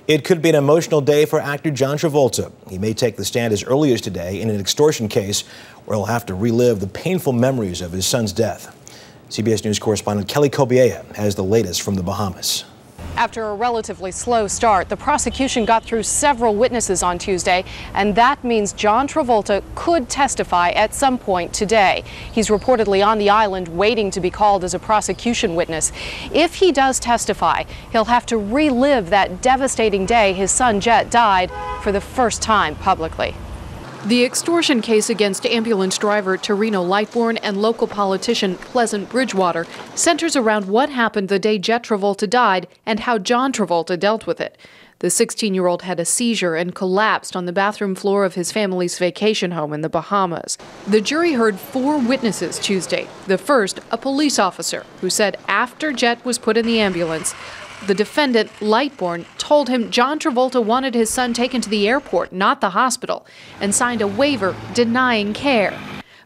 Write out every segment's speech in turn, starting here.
It could be an emotional day for actor John Travolta. He may take the stand as early as today in an extortion case where he'll have to relive the painful memories of his son's death. CBS News correspondent Cobiella has the latest from the Bahamas. After a relatively slow start, the prosecution got through several witnesses on Tuesday, and that means John Travolta could testify at some point today. He's reportedly on the island waiting to be called as a prosecution witness. If he does testify, he'll have to relive that devastating day his son Jet died for the first time publicly. The extortion case against ambulance driver Torino Lightbourne and local politician Pleasant Bridgewater centers around what happened the day Jet Travolta died and how John Travolta dealt with it. The 16-year-old had a seizure and collapsed on the bathroom floor of his family's vacation home in the Bahamas. The jury heard 4 witnesses Tuesday. The first, a police officer, who said after Jet was put in the ambulance, the defendant, Lightbourne, told him John Travolta wanted his son taken to the airport, not the hospital, and signed a waiver denying care.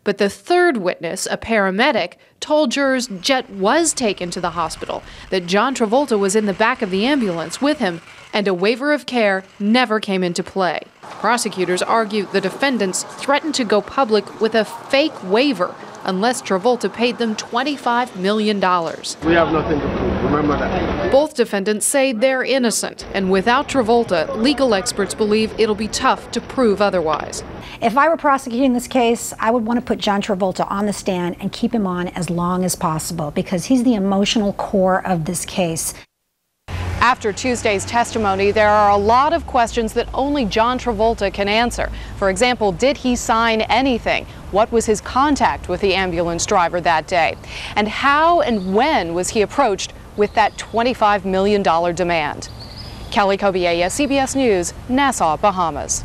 But the third witness, a paramedic, told jurors Jet was taken to the hospital, that John Travolta was in the back of the ambulance with him, and a waiver of care never came into play. Prosecutors argue the defendants threatened to go public with a fake waiver unless Travolta paid them $25 million. We have nothing to prove, remember that. Both defendants say they're innocent, and without Travolta, legal experts believe it'll be tough to prove otherwise. If I were prosecuting this case, I would want to put John Travolta on the stand and keep him on as long as possible because he's the emotional core of this case. After Tuesday's testimony, there are a lot of questions that only John Travolta can answer. For example, did he sign anything? What was his contact with the ambulance driver that day? And how and when was he approached with that $25 million demand? Cobiella, CBS News, Nassau, Bahamas.